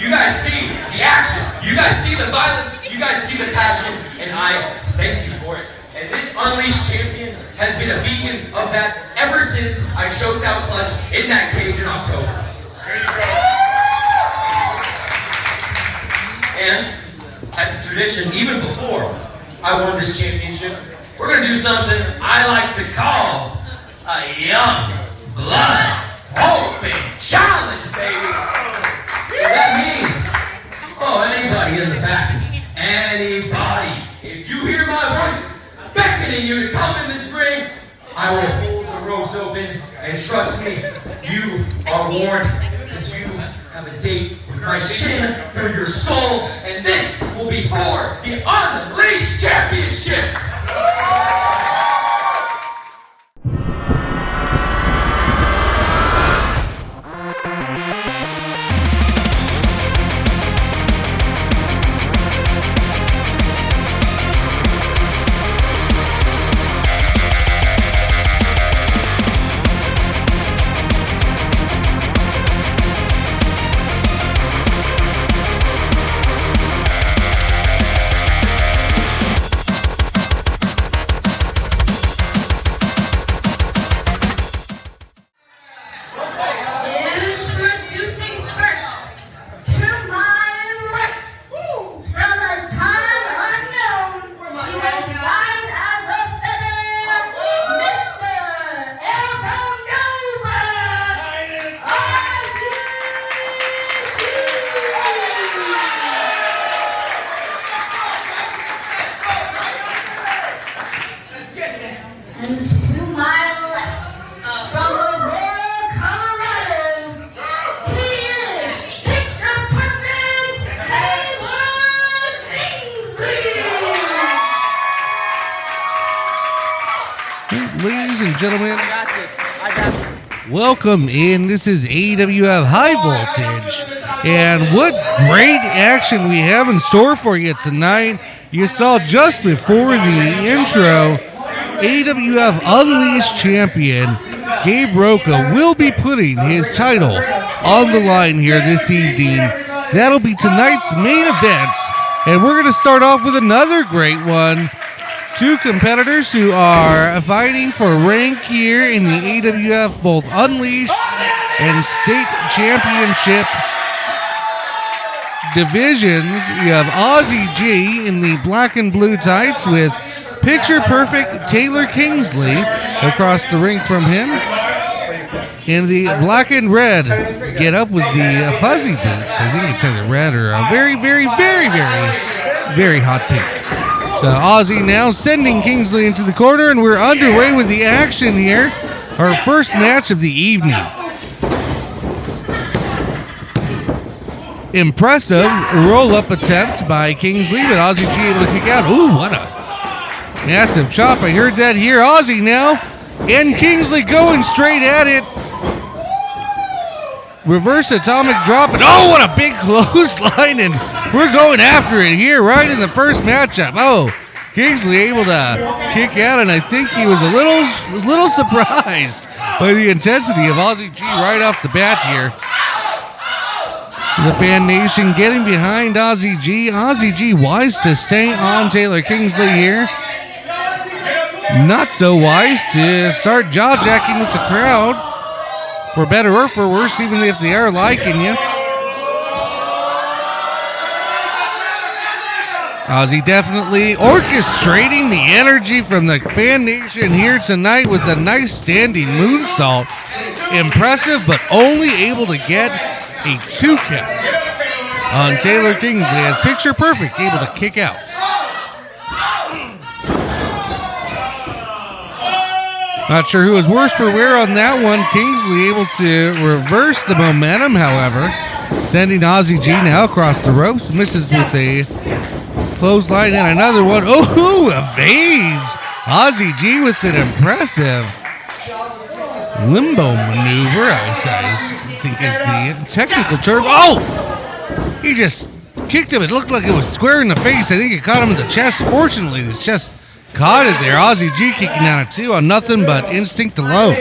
You guys see the action. You guys see the violence. You guys see the passion. And I thank you for it. And this Unleashed champion has been a beacon of that ever since I choked out Ckutch in that cage in October. There you go. And as a tradition, even before I won this championship, we're going to do something I like to call a Youngblood Open-Challenge, baby. So that means, anybody in the back, anybody, if you hear my voice beckoning you to come in this ring, I will hold the ropes open, and trust me, you are warned, because you have a date with my shin through your skull, and this will be for the Unleashed Championship. Ladies and gentlemen, welcome in. This is AWF High Voltage, and what great action we have in store for you tonight. You saw just before the intro, AWF Unleashed champion Gabe Roka will be putting his title on the line here this evening. That'll be tonight's main event, and we're going to start off with another great one. Two competitors who are fighting for rank here in the AWF both Unleashed and State Championship divisions. You have Ozzi G in the black and blue tights with picture perfect Taylor Kingsley across the ring from him. In the black and red get up with the fuzzy boots. I think it's either red or a very, very, very, very, very hot pink. So Aussie now sending Kingsley into the corner, and we're underway with the action here. Our first match of the evening. Impressive roll-up attempt by Kingsley, but Ozzi G able to kick out. Ooh, what a massive chop. I heard that here. Aussie now, and Kingsley going straight at it. Reverse atomic drop, and oh, what a big clothesline, and we're going after it here right in the first matchup. Oh, Kingsley able to kick out, and I think he was a little surprised by the intensity of Ozzi G right off the bat here. The fan nation getting behind Ozzi G. Ozzi G wise to stay on Taylor Kingsley here. Not so wise to start jaw-jacking with the crowd. For better or for worse, even if they are liking you. Ozzy definitely orchestrating the energy from the fan nation here tonight with a nice standing moonsault. Impressive, but only able to get a 2 count on Taylor Kingsley as picture perfect, able to kick out. Not sure who was worse for wear on that one. Kingsley able to reverse the momentum, however. Sending Ozzy G now across the ropes. Misses with a clothesline and another one. Oh, evades. Ozzy G with an impressive limbo maneuver, I think is the technical term. Oh! He just kicked him. It looked like it was square in the face. I think it caught him in the chest. Fortunately, this chest caught it there. Ozzy G kicking out at 2 on nothing but instinct alone.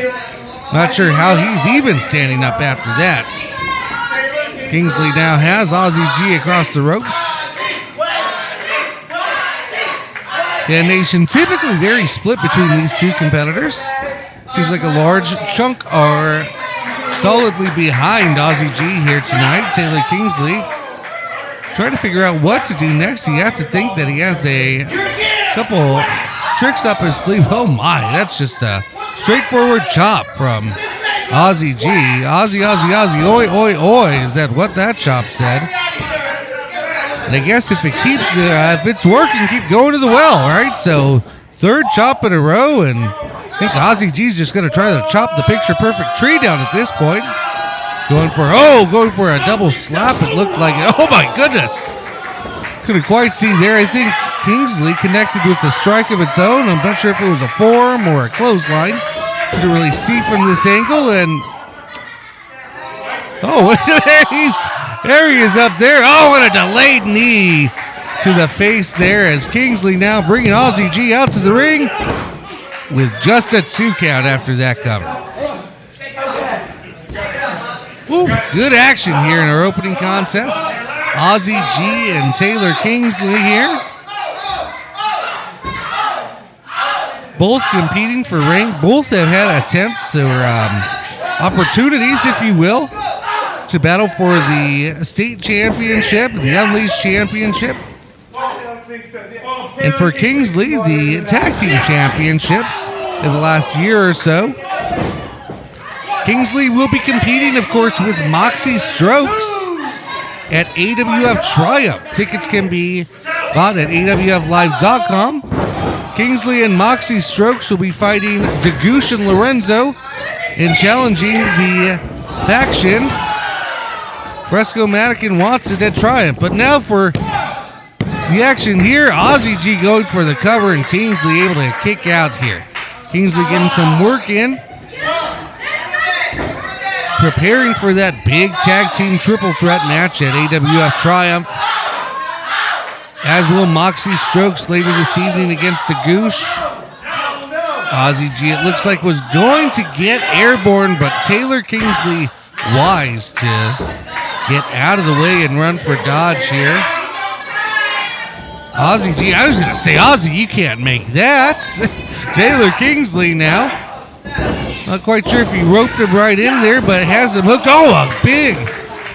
Not sure how he's even standing up after that. Kingsley now has Ozzi G across the ropes. Yeah, Nation, typically very split between these two competitors. Seems like a large chunk are solidly behind Ozzi G here tonight. Taylor Kingsley trying to figure out what to do next. You have to think that he has a couple tricks up his sleeve. Oh my, that's just a straightforward chop from Ozzi G. Ozzy, oi, oi, oi. Is that what that chop said? And I guess if it's working, keep going to the well, right? So, third chop in a row, and I think Ozzi G's just going to try to chop the picture-perfect tree down at this point. Going for a double slap, it looked like it. Oh my goodness! Couldn't quite see there. I think Kingsley connected with a strike of its own. I'm not sure if it was a forearm or a clothesline. Couldn't really see from this angle, and there he is up there. Oh, and a delayed knee to the face there as Kingsley now bringing Ozzi G out to the ring with just a 2 count after that cover. Ooh, good action here in our opening contest. Ozzi G and Taylor Kingsley here. Both competing for ring. Both have had attempts or opportunities, if you will, to battle for the state championship, the Unleashed Championship. And for Kingsley, the tag team championships in the last year or so. Kingsley will be competing, of course, with Moxxi Strokes at AWF Triumph. Tickets can be bought at awflive.com. Kingsley and Moxxi Strokes will be fighting Goose and Lorenzo and challenging the faction Fresco, Matic, and Watson at Triumph. But now for the action here, Ozzi G going for the cover and Kingsley able to kick out here. Kingsley getting some work in. Preparing for that big tag team triple threat match at AWF Triumph. As will Moxxi Strokes later this evening against the Goose. Ozzi G, it looks like, was going to get airborne, but Taylor Kingsley wise to get out of the way and run for dodge here. Ozzi G, I was going to say, Ozzy, you can't make that. Taylor Kingsley now. Not quite sure if he roped him right in there, but has him hooked. Oh, a big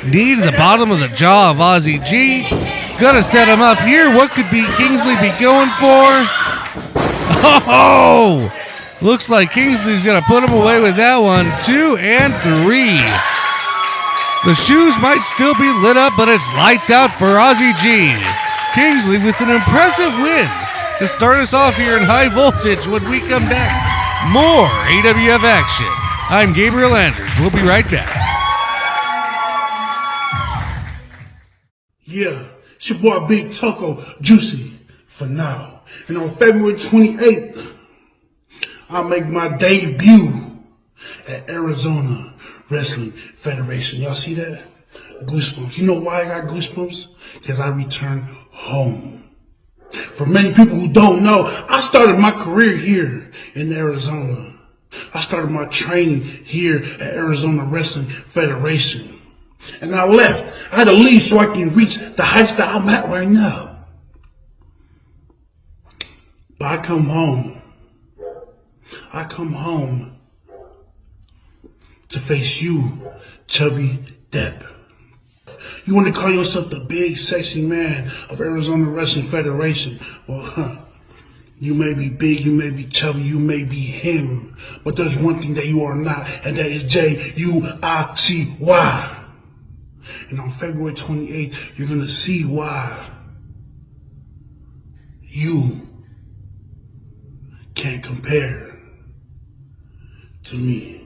knee to the bottom of the jaw of Ozzi G. Gonna set him up here. What could Kingsley be going for? Oh! Looks like Kingsley's gonna put him away with that one. 2 and 3. The shoes might still be lit up, but it's lights out for Ozzi G. Kingsley with an impressive win to start us off here in high voltage. When we come back, more AWF action. I'm Gabriel Anders. We'll be right back. Yeah. It's your boy Big Toko, Juicy, for now. And on February 28th, I'll make my debut at Arizona Wrestling Federation. Y'all see that? Goosebumps. You know why I got goosebumps? Because I returned home. For many people who don't know, I started my career here in Arizona. I started my training here at Arizona Wrestling Federation. And I left. I had to leave so I can reach the heights that I'm at right now. But I come home. I come home to face you, Chubby Depp. You want to call yourself the big, sexy man of Arizona Wrestling Federation? Well, you may be big, you may be chubby, you may be him. But there's one thing that you are not, and that is Juicy. And on February 28th, you're going to see why you can't compare to me.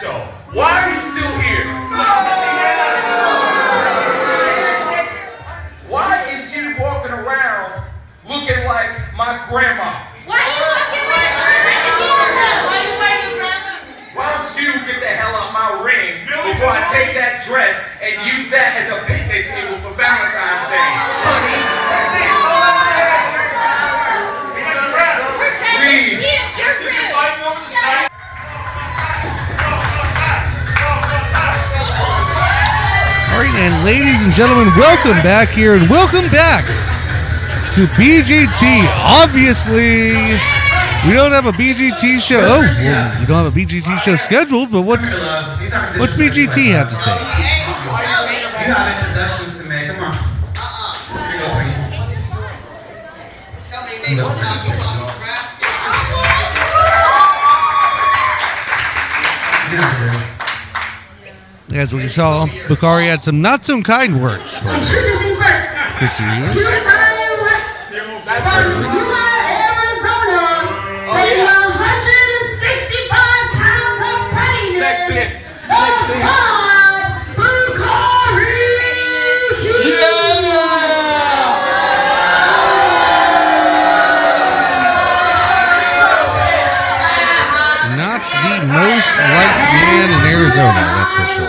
show. Why are you still here? Why is she walking around looking like my grandma? Why are you looking like my grandma? Why you wearing grandma? Why don't you get the hell out my ring before I take that dress and use that as a picnic table for Valentine's Day? Honey, please. All right, and ladies and gentlemen, welcome back here, and welcome back to BGT. Obviously, we don't have a BGT show. Oh, well, we don't have a BGT show scheduled, but what's BGT have to say? You have introductions to make. Come on. Here you go. As we saw, Bakari had some not so kind words for Introducing first, Chrissy. to my right, from Yuma, Arizona, weighing 165 pounds of pettiness, the God Bakari. Not the most liked man in Arizona, that's for sure.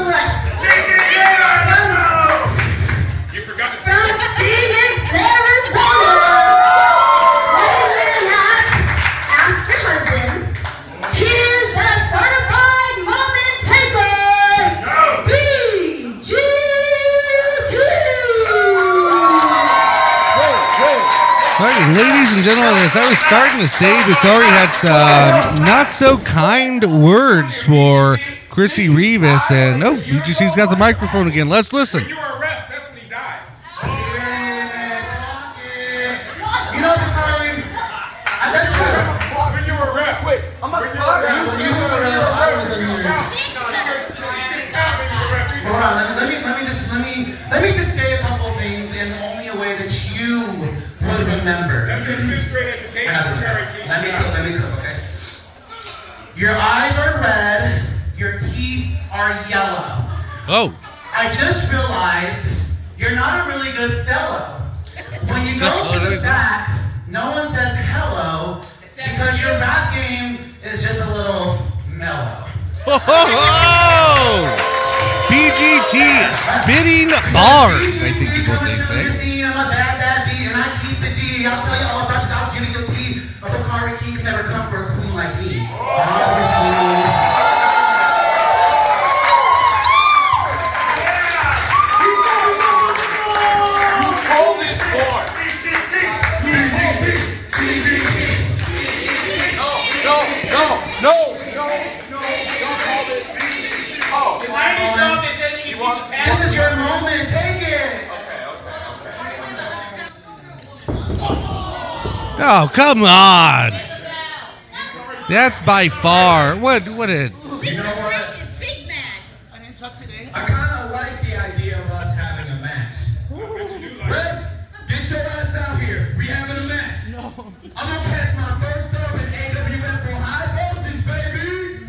From Phoenix, Arizona, living at Ask Your Husband. He is the certified moment taker, BGT. All right, ladies and gentlemen, as I was starting to say, Bakari had some not so kind words for Chrissy Rivas, and oh, BGT's got the microphone again. Let's listen. You were a ref. That's when he died. You know the Bakari. I bet you. When you were a ref. Wait, I'm not When you were a ref. When you were a ref. I was a ref. Hold on. Let me just say a couple of things in only a way that you would remember. That's the fifth grade education. Let me cook, okay? Your eyes are red, your teeth are yellow. Oh, I just realized you're not a really good fellow. When you go to the back, no one says hello because your rap game is just a little mellow. ho, ho, ho! BGT spitting bars, I think is what they say. I'm a bad beat and I keep it G. I'll tell you all about you, I'll give you your tea. But Bakari King can never come for a queen like me. Obviously. This is your moment, take it! Oh, come on! That's by far what a You know what? Big man. I kind of like the idea of us having a match. Ref, get your ass out here. We having a match. No. I'm gonna catch my first up in AWF on high voltage, baby.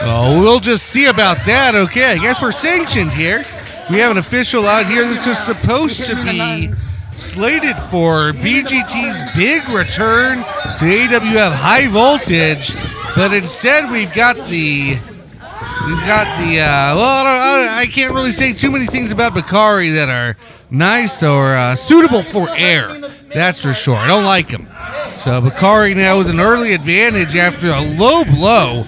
Oh, we'll just see about that. Okay, I guess we're sanctioned here. We have an official out here. This is supposed to be slated for BGT's big return to AWF High Voltage, but instead we've got the well, I can't really say too many things about Bakari that are nice or suitable for air. That's for sure. I don't like him. So Bakari now with an early advantage after a low blow.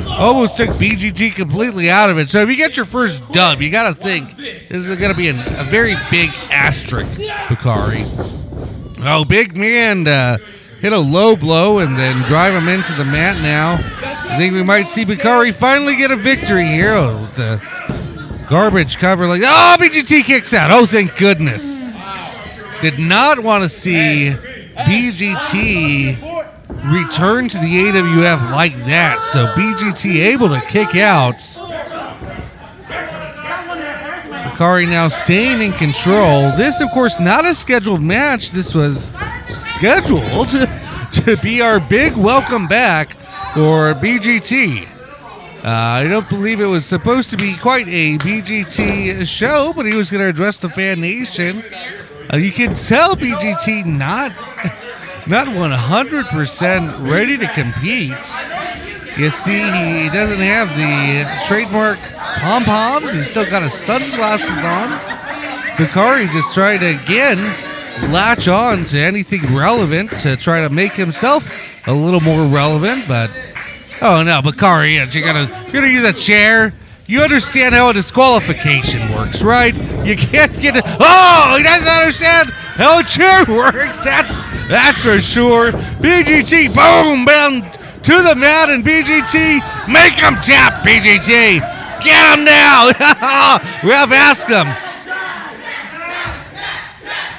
Almost took BGT completely out of it. So if you get your first dub, you got to think this is going to be a very big asterisk, Bakari. Oh, big man hit a low blow and then drive him into the mat now. I think we might see Bakari finally get a victory here. Oh, with the garbage cover. Like, oh, BGT kicks out. Oh, thank goodness. Did not want to see BGT return to the AWF like that. So BGT able to kick out. Bakari now staying in control. This, of course, not a scheduled match. This was scheduled to be our big welcome back for BGT. I don't believe it was supposed to be quite a BGT show, but he was going to address the fan nation. You can tell BGT not 100% ready to compete. You see, he doesn't have the trademark pom-poms. He's still got his sunglasses on. Bakari just tried to, again, latch on to anything relevant to try to make himself a little more relevant, but oh no, Bakari, you're gonna use a chair. You understand how a disqualification works, right? You can't get it. Oh, he doesn't understand how a chair works. That's for sure. BGT, boom, down to the mat, and BGT, make him tap. BGT, get him now. Ref, ask him.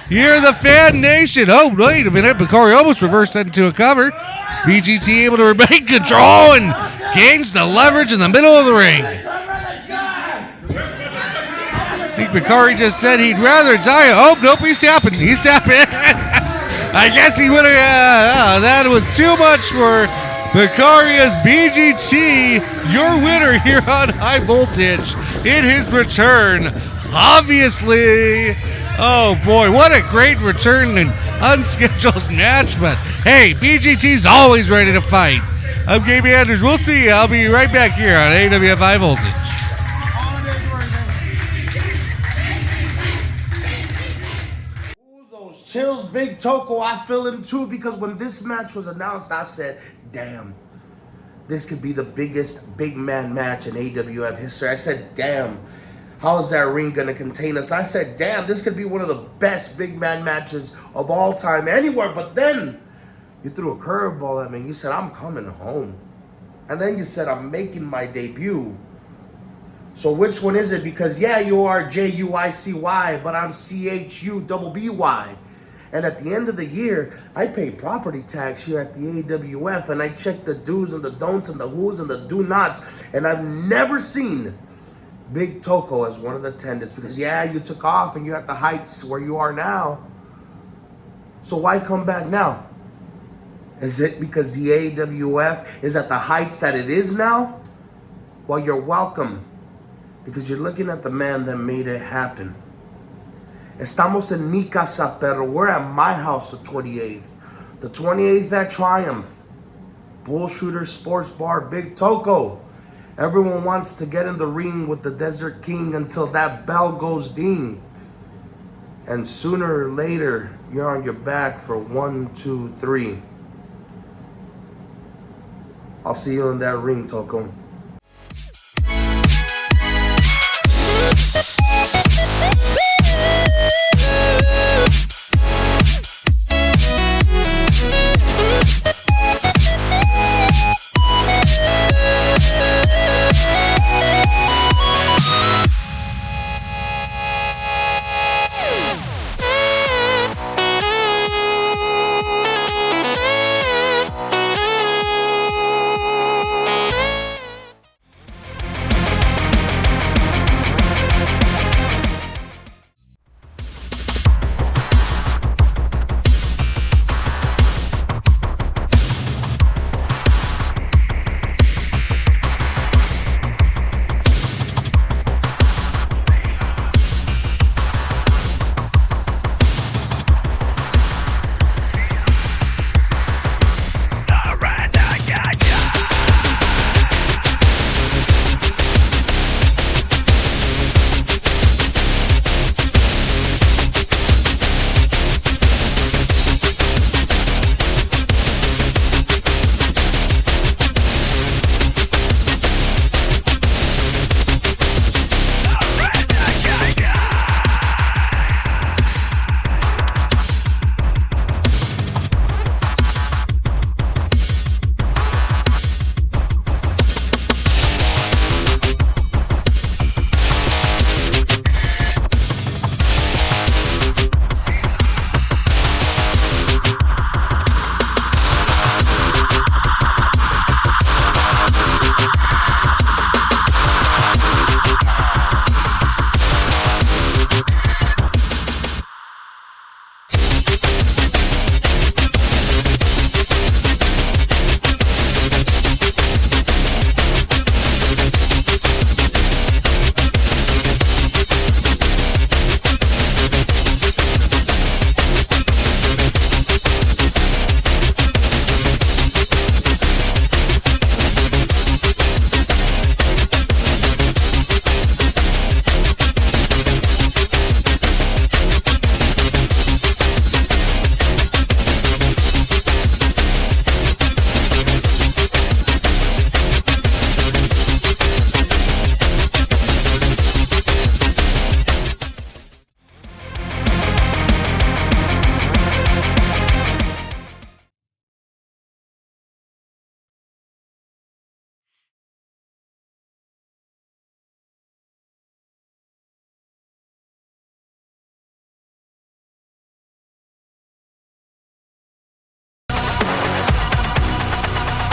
You're the fan nation. Oh, wait a minute. Bakari almost reversed that into a cover. BGT able to remain control and gains the leverage in the middle of the ring. I think Bakari just said he'd rather die. Oh, nope, he's tapping. He's tapping. I guess he would have. That was too much for Bakari as BGT, your winner here on High Voltage in his return. Obviously. Oh boy, what a great return and unscheduled match, but hey, BGT's always ready to fight. I'm Gabe Anders. We'll see you. I'll be right back here on AWF High Voltage. Ooh, those chills, Big Toko, I feel them too, because when this match was announced, I said, damn, this could be the biggest big man match in AWF history. I said, damn. How is that ring going to contain us? I said, damn, this could be one of the best big man matches of all time anywhere. But then you threw a curveball at me. You said, I'm coming home. And then you said, I'm making my debut. So which one is it? Because, yeah, you are Juicy, but I'm CHUBBY. And at the end of the year, I pay property tax here at the AWF. And I check the do's and the don'ts and the who's and the do-nots. And I've never seen Big Toko as one of the attendants, because yeah, you took off and you're at the heights where you are now. So why come back now? Is it because the AWF is at the heights that it is now? Well, you're welcome, because you're looking at the man that made it happen. Estamos en mi casa, pero we're at my house the 28th. The 28th at Triumph. Bull Shooter Sports Bar, Big Toko. Everyone wants to get in the ring with the Desert King until that bell goes ding. And sooner or later, you're on your back for 1, 2, 3. I'll see you in that ring, Toko.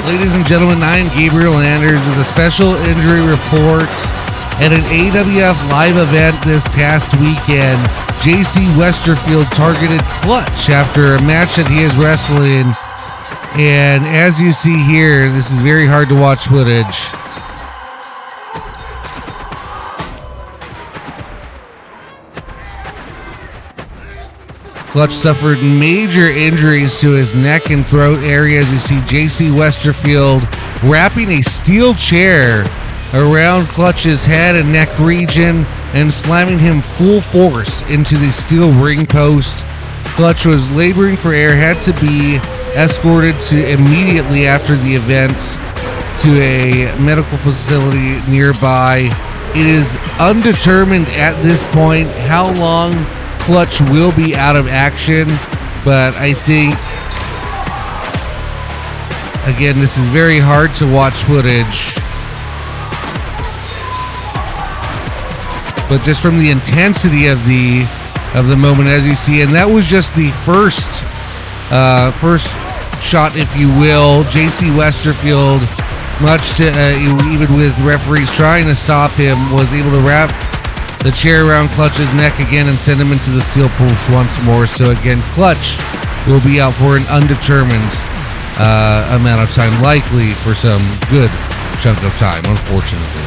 Ladies and gentlemen, I am Gabriel Anders with a special injury report. At an AWF live event this past weekend, JC Westerfield targeted Ckutch after a match that he is wrestling. And as you see here, this is very hard to watch footage. Ckutch suffered major injuries to his neck and throat area as you see JC Westerfield wrapping a steel chair around Ckutch's head and neck region and slamming him full force into the steel ring post. Ckutch was laboring for air, had to be escorted to immediately after the event to a medical facility nearby. It is undetermined at this point how long Ckutch will be out of action, but I think, again, this is very hard to watch footage. But just from the intensity of the moment, as you see, and that was just the first shot, if you will. JC Westerfield, much to even with referees trying to stop him, was able to wrap the chair around Ckutch's neck again and send him into the steel post once more. So again, Ckutch will be out for an undetermined amount of time, likely for some good chunk of time, unfortunately.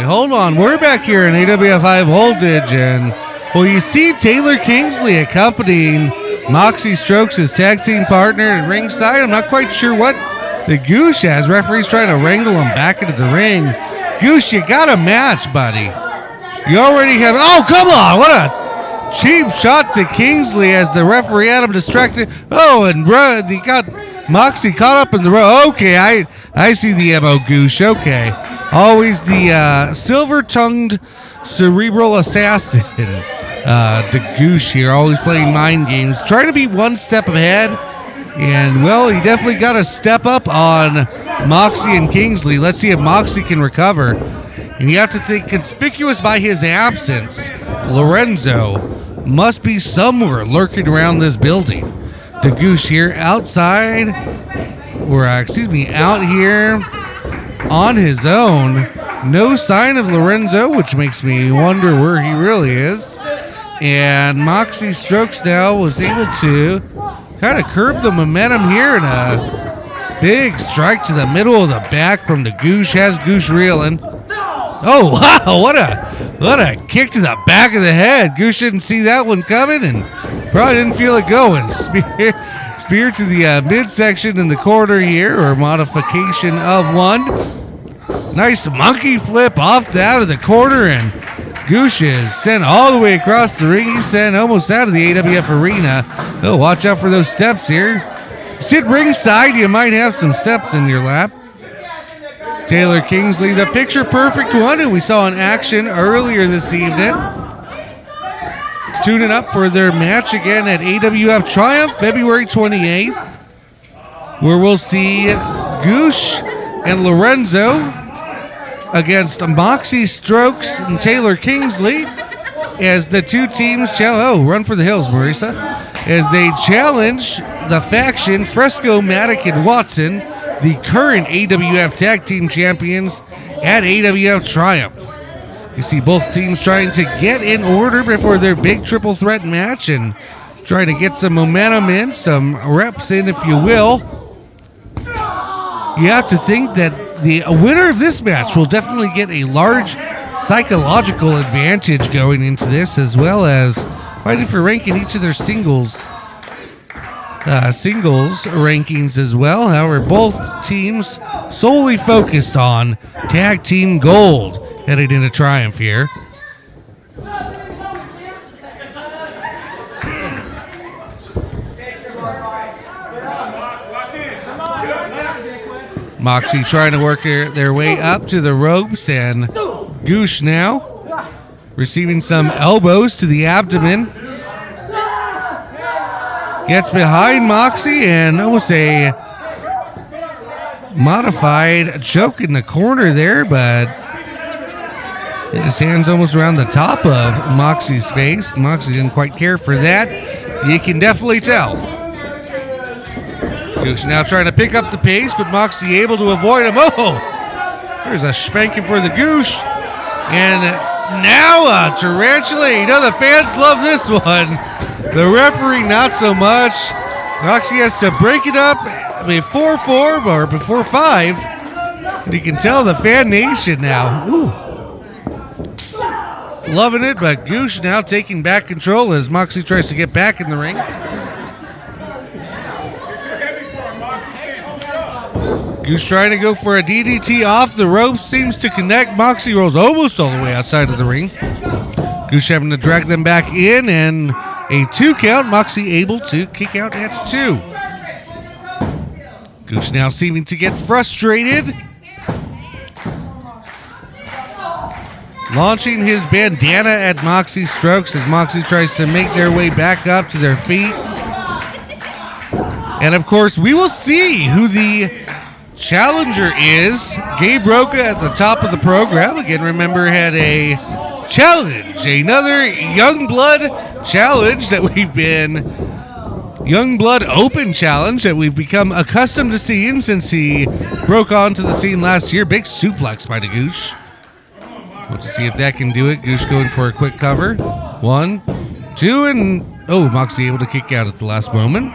Hold on, we're back here in AWF High Voltage, and well, you see Taylor Kingsley accompanying Moxxi Strokes, his tag team partner, at ringside. I'm not quite sure what the Goose has. Referee's trying to wrangle him back into the ring. Goose, you got a match, buddy. You already have. Oh, come on! What a cheap shot to Kingsley as the referee had him distracted. Oh, and he got Moxy caught up in the row. Okay, I see the MO, Goose. Okay. Always the silver-tongued cerebral assassin, the Goose here, always playing mind games, trying to be one step ahead, and, well, he definitely got a step up on Moxy and Kingsley. Let's see if Moxy can recover. And you have to think, conspicuous by his absence, Lorenzo must be somewhere lurking around this building. The Goose here outside, or, out here on his own. No sign of Lorenzo, which makes me wonder where he really is. And Moxxi Strokes now was able to kind of curb the momentum here, and a big strike to the middle of the back from the Goosh. Has Goosh reeling. Oh, wow, what a kick to the back of the head. Goosh didn't see that one coming and probably didn't feel it going. Spear to the midsection in the corner here, or modification of one. Nice monkey flip off out of the corner, and Goosh is sent all the way across the ring. He's sent almost out of the AWF arena. Oh, watch out for those steps here. Sit ringside, you might have some steps in your lap. Taylor Kingsley, the picture-perfect one who we saw in action earlier this evening. Tuning up for their match again at AWF Triumph, February 28th, where we'll see Goosh and Lorenzo against Moxxi Strokes and Taylor Kingsley as the two teams run for the hills, Marisa, as they challenge the faction Fresco, Maddock, and Watson, the current AWF Tag Team Champions at AWF Triumph. You see both teams trying to get in order before their big triple threat match and trying to get some momentum in, some reps in, if you will. you have to think that the winner of this match will definitely get a large psychological advantage going into this, as well as fighting for rank in each of their singles rankings as well. However, both teams solely focused on tag team gold headed into Triumph here. Moxy trying to work their way up to the ropes, and Goosh now receiving some elbows to the abdomen. Gets behind Moxy and almost a modified choke in the corner there, but his hand's almost around the top of Moxy's face. Moxy didn't quite care for that. You can definitely tell. Goosh now trying to pick up the pace, but Moxy able to avoid him. Oh, there's a spanking for the Goosh. And now a tarantula. You know the fans love this one. The referee not so much. Moxy has to break it up before 4 or before 5. And you can tell the fan nation now. Ooh. Loving it, but Goosh now taking back control as Moxy tries to get back in the ring. Goose trying to go for a DDT off the ropes, seems to connect. Moxy rolls almost all the way outside of the ring. Goose having to drag them back in, and a 2 count. Moxy able to kick out at 2. Goose now seeming to get frustrated. Launching his bandana at Moxxi Strokes as Moxy tries to make their way back up to their feet. And of course, we will see who the challenger is. Gabe Roka at the top of the program. Again, remember, had a challenge, another Youngblood challenge that we've been, Youngblood Open-Challenge that we've become accustomed to seeing since he broke onto the scene last year. Big suplex by the Goose. Want to see if that can do it. Goose going for a quick cover. 1, 2, and oh, Moxy able to kick out at the last moment.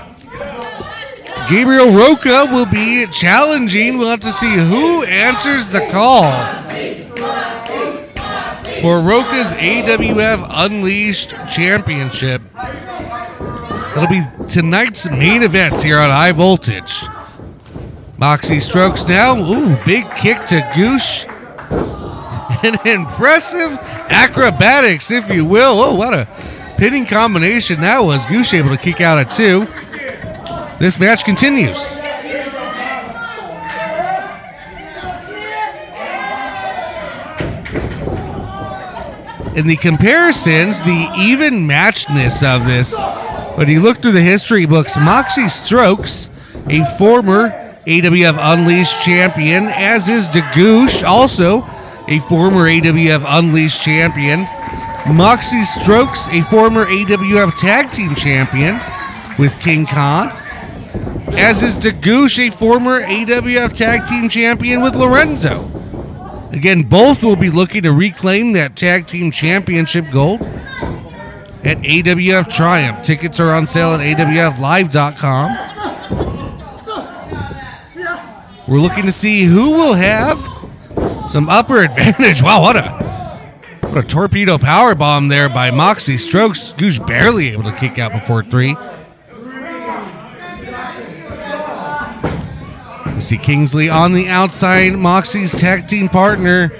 Gabriel Roka will be challenging. We'll have to see who answers the call for Roka's AWF Unleashed Championship. It'll be tonight's main events here on High Voltage. Moxxi Strokes now. Ooh, big kick to Goose. An impressive acrobatics, if you will. Oh, what a pinning combination that was. Goose able to kick out at 2. This match continues. In the comparisons, the even matchness of this, when you look through the history books, Moxxi Strokes, a former AWF Unleashed champion, as is the Goose, also a former AWF Unleashed champion. Moxxi Strokes, a former AWF Tag Team champion with King Khan. As is the Goose, a former AWF Tag Team champion with Lorenzo. Again, both will be looking to reclaim that Tag Team Championship gold at AWF Triumph. Tickets are on sale at awflive.com. We're looking to see who will have some upper advantage. Wow, what a torpedo power bomb there by Moxxi Strokes. Goose barely able to kick out before 3. We see Kingsley on the outside, Moxie's tag team partner,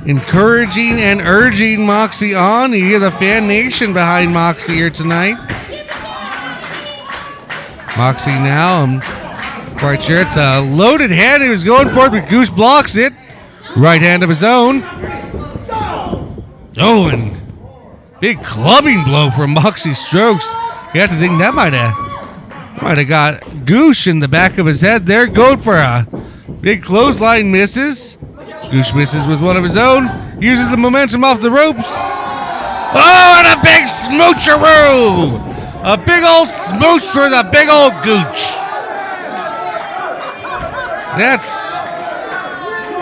encouraging and urging Moxy on. You hear the fan nation behind Moxy here tonight. Moxy now, I'm quite sure it's a loaded hand. He was going for it, but Goose blocks it. Right hand of his own. Oh, and big clubbing blow from Moxxi Strokes. You have to think that might have got Goosh in the back of his head there. Going for a big clothesline, misses. Goosh misses with one of his own. Uses the momentum off the ropes. Oh, and a big smoocheroo! A big old smooch for the big old Gooch. That's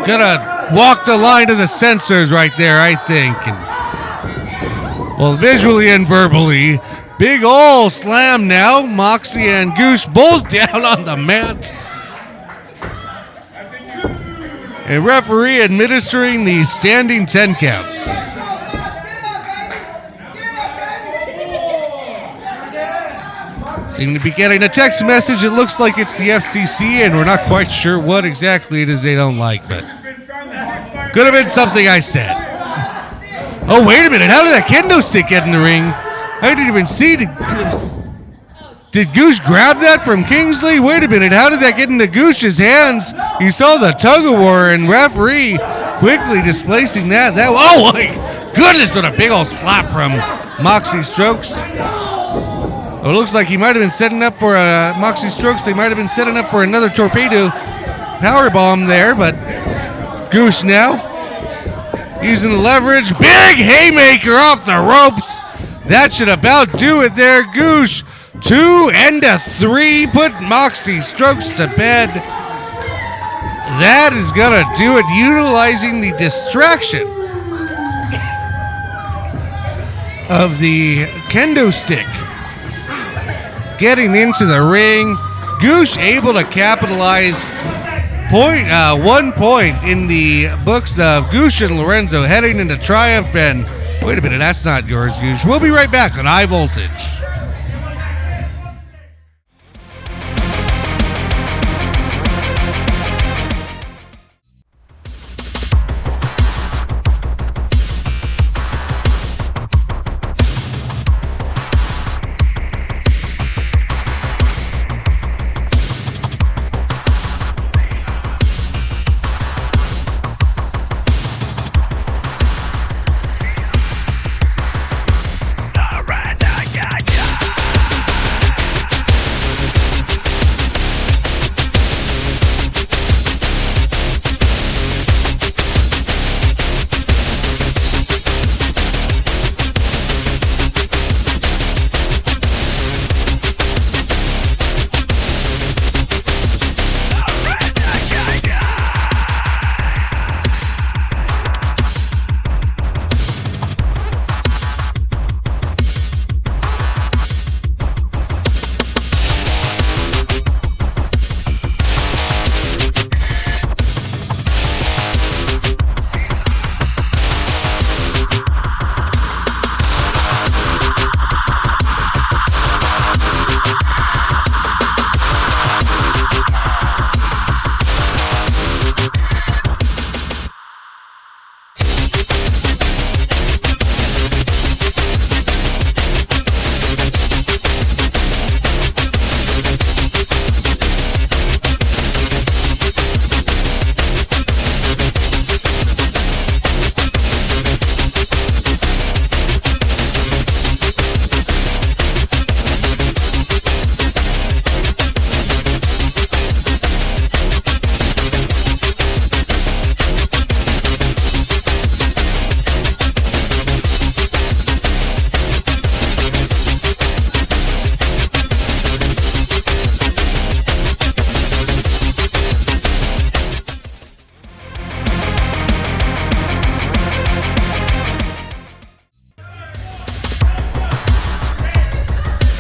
gonna walk the line to the censors right there, I think. And, well, visually and verbally. Big ol' slam now. Moxy and Goose both down on the mat. and referee administering the standing 10 counts. Seem to be getting a text message. It looks like it's the FCC, and we're not quite sure what exactly it is they don't like, but could have been something I said. Oh, wait a minute. How did that kendo stick get in the ring? I didn't even see. Did Goose grab that from Kingsley? Wait a minute. How did that get into Goosh's hands? You saw the tug-of-war, and referee quickly displacing that. Oh, my goodness, what a big old slap from Moxxi Strokes. Oh, it looks like he might have been setting up for a Moxxi Strokes. They might have been setting up for another torpedo power bomb there, but Goose now using the leverage. Big haymaker off the ropes. That should about do it there. Goose 2 and a 3. Put Moxxi Strokes to bed. That is going to do it, utilizing the distraction of the kendo stick. Getting into the ring. Goose able to capitalize 1 point in the books of Goose and Lorenzo heading into Triumph. And wait a minute, that's not yours, Goose. We'll be right back on High Voltage.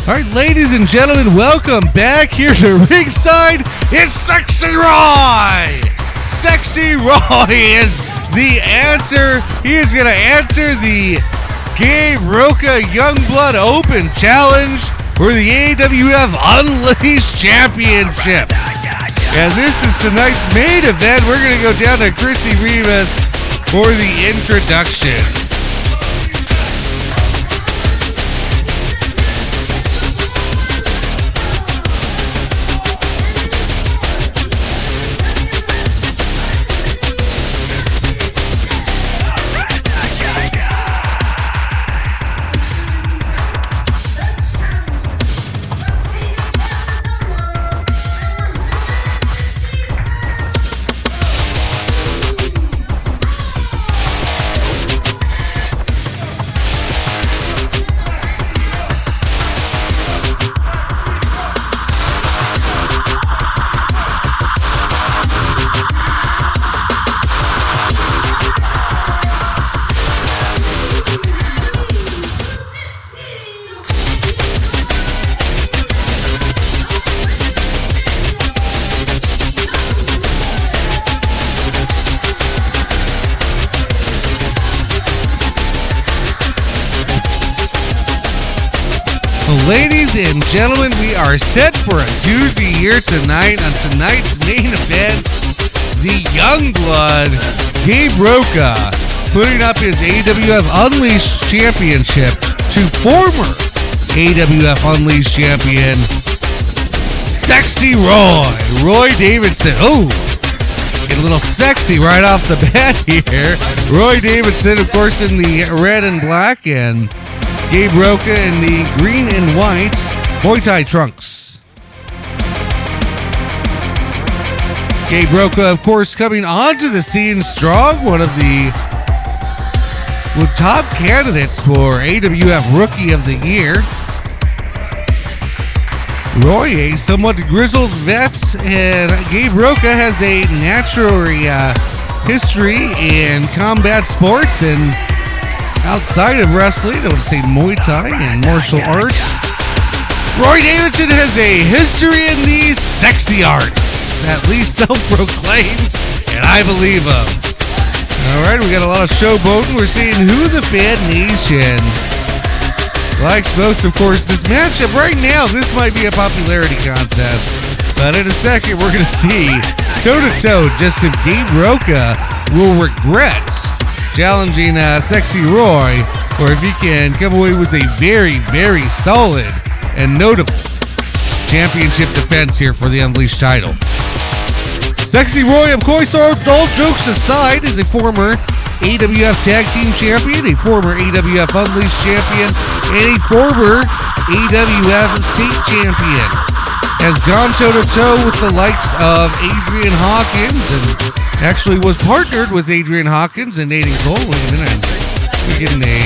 All right, ladies and gentlemen, welcome back here to ringside. It's Sexy Roy. Sexy Roy is the answer. He is going to answer the Gabe Roka Youngblood Open-Challenge for the AWF Unleashed Championship. And this is tonight's main event. We're going to go down to Chrissy Rivas for the introduction. Ladies and gentlemen, we are set for a doozy here tonight on tonight's main event. The Youngblood, Gabe Roka, putting up his AWF Unleashed Championship to former AWF Unleashed champion, Sexy Roy Davidson. Oh, get a little sexy right off the bat here. Roy Davidson, of course, in the red and black, and Gabe Roka in the green and white Muay Thai trunks. Gabe Roka, of course, coming onto the scene strong, one of the top candidates for AWF Rookie of the Year. Roy, a somewhat grizzled vet, and Gabe Roka has a natural history in combat sports and outside of wrestling, I would say Muay Thai and martial arts. Roy Davidson has a history in these sexy arts, at least self-proclaimed, and I believe him. All right, we got a lot of showboating. We're seeing who the fan nation likes most, of course, this matchup. Right now, this might be a popularity contest, but in a second, we're going to see toe-to-toe just if Gabe Roka will regret challenging Sexy Roy, or if he can come away with a very, very solid and notable championship defense here for the Unleashed title. Sexy Roy, of course, all jokes aside, is a former AWF Tag Team Champion, a former AWF Unleashed Champion, and a former AWF State Champion. Has gone toe-to-toe with the likes of Adrian Hawkins, and actually was partnered with Adrian Hawkins and Nathan Cole. Wait a minute, we're getting a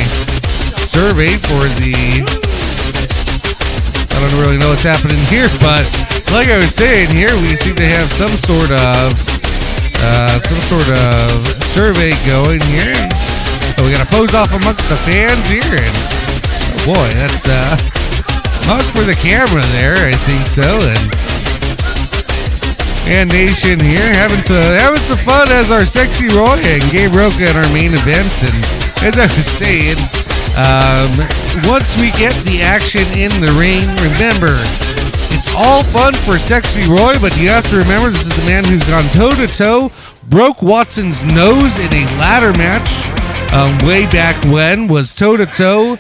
survey for the... I don't really know what's happening here, but like I was saying here, we seem to have some sort of survey going here. So we got to pose off amongst the fans here, and oh boy, that's not for the camera there, I think so. And Nation here having some fun as our Sexy Roy and Gabe Roka in our main events. And as I was saying, once we get the action in the ring, remember, it's all fun for Sexy Roy, but you have to remember this is the man who's gone toe-to-toe, broke Watson's nose in a ladder match way back when, was toe-to-toe,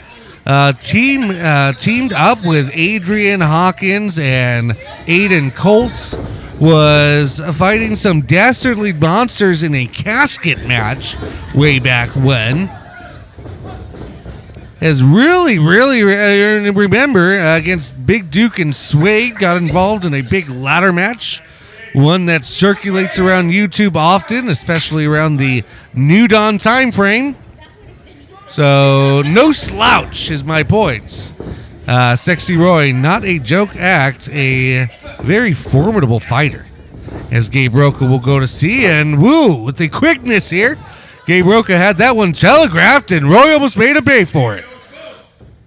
teamed up with Adrian Hawkins and Aiden Colts, was fighting some dastardly monsters in a casket match way back when. Has really remember against Big Duke and Suede, got involved in a big ladder match, one that circulates around YouTube often, especially around the New Dawn time frame. So no slouch is my points. Sexy Roy, not a joke act, a very formidable fighter, as Gabe Roka will go to see. And woo, with the quickness here, Gabe Roka had that one telegraphed, and Roy almost made him pay for it.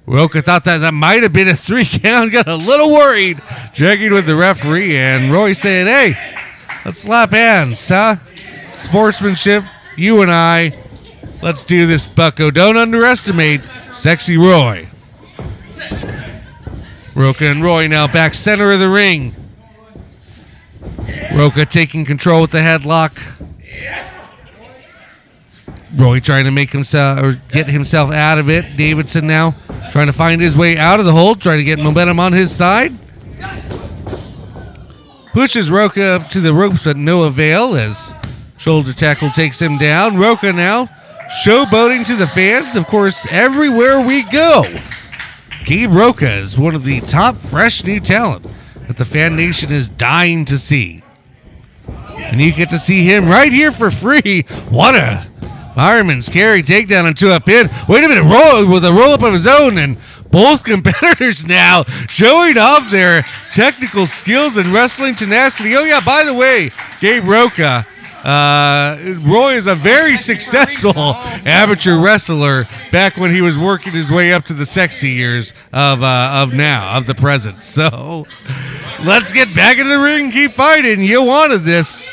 Roka thought that might have been a 3 count, got a little worried, checking with the referee, and Roy saying, hey, let's slap hands, huh? Sportsmanship, you and I, let's do this, bucko. Don't underestimate Sexy Roy. Roka and Roy now back center of the ring. Roka taking control with the headlock. Roy trying to make himself or get himself out of it. Davidson now trying to find his way out of the hold, trying to get momentum on his side. Pushes Roka up to the ropes, but no avail as shoulder tackle takes him down. Roka now showboating to the fans. Of course, everywhere we go, Gabe Roka is one of the top fresh new talent that the fan nation is dying to see. And you get to see him right here for free. What a fireman's carry takedown into a pin. Wait a minute, Roy with a roll-up of his own, and both competitors now showing off their technical skills and wrestling tenacity. Oh yeah, by the way, Gabe Roka, Roy is a very successful amateur wrestler back when he was working his way up to the sexy years of the present. So let's get back in the ring and keep fighting. You wanted this.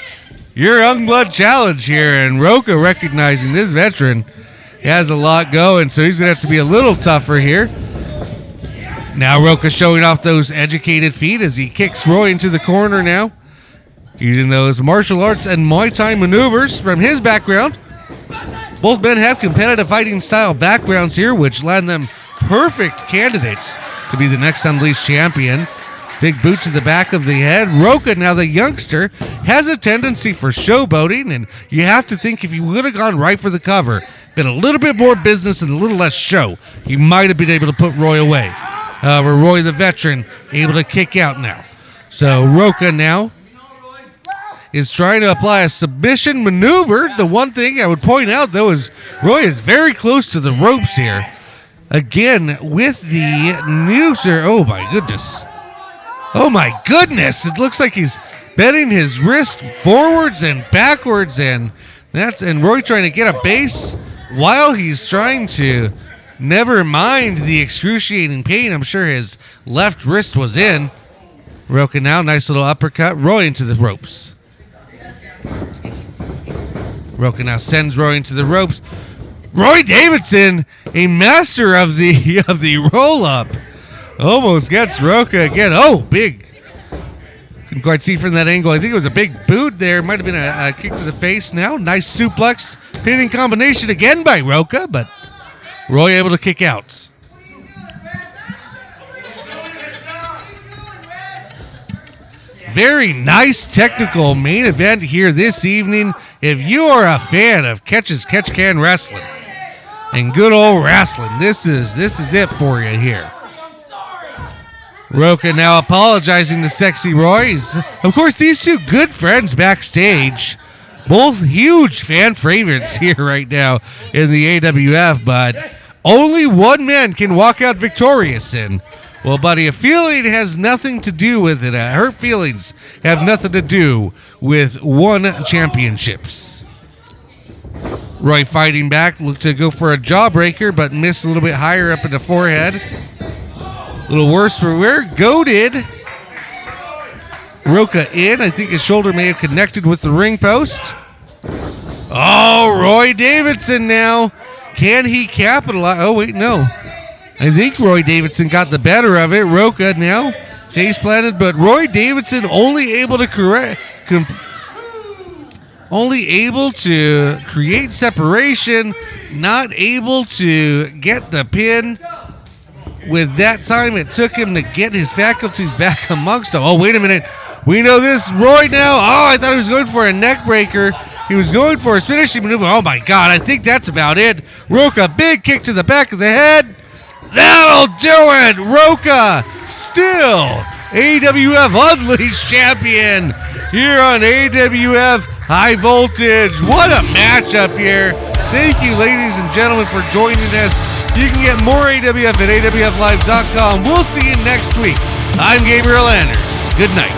Your Youngblood challenge here, and Roka recognizing this veteran has a lot going, so he's going to have to be a little tougher here. Now Roka showing off those educated feet as he kicks Roy into the corner now. Using those martial arts and Muay Thai maneuvers from his background. Both men have competitive fighting style backgrounds here, which land them perfect candidates to be the next Unleashed champion. Big boot to the back of the head. Roka, now the youngster, has a tendency for showboating, and you have to think if he would have gone right for the cover, been a little bit more business and a little less show, he might have been able to put Roy away. However, Roy the veteran able to kick out now. So Roka now is trying to apply a submission maneuver. The one thing I would point out, though, is Roy is very close to the ropes here. Again, with the noose. Oh, my goodness. Oh, my goodness. It looks like he's bending his wrist forwards and backwards, and Roy trying to get a base while he's trying to never mind the excruciating pain. I'm sure his left wrist was in. Roka now, nice little uppercut. Roy into the ropes. Roka now sends Roy into the ropes. Roy Davidson, a master of the roll-up, almost gets Roka again. Oh, big. Couldn't quite see from that angle. I think it was a big boot there. Might have been a kick to the face now. Nice suplex. Pinning combination again by Roka, but Roy able to kick out. Very nice technical main event here this evening. If you are a fan of Ckutch's Ckutch Can Wrestling and good old wrestling, this is it for you here. Roka now apologizing to Sexy Roy's. Of course, these two good friends backstage. Both huge fan favorites here right now in the AWF, but only one man can walk out victorious in. Well, buddy, a feeling has nothing to do with it. Hurt feelings have nothing to do with won championships. Roy fighting back, looked to go for a jawbreaker, but missed a little bit higher up in the forehead. A little worse for wear. Goated. Roka in. I think his shoulder may have connected with the ring post. Oh, Roy Davidson now. Can he capitalize? Oh, wait, no. I think Roy Davidson got the better of it. Roka now face planted, but Roy Davidson only able to create separation, not able to get the pin. With that time it took him to get his faculties back amongst them. Oh, wait a minute. We know this. Roy now. Oh, I thought he was going for a neck breaker. He was going for his finishing maneuver. Oh, my God. I think that's about it. Roka, big kick to the back of the head. That'll do it. Roka, still AWF Unleashed champion here on AWF High Voltage. What a matchup here. Thank you, ladies and gentlemen, for joining us. You can get more AWF at awflive.com. We'll see you next week. I'm Gabriel Anders. Good night.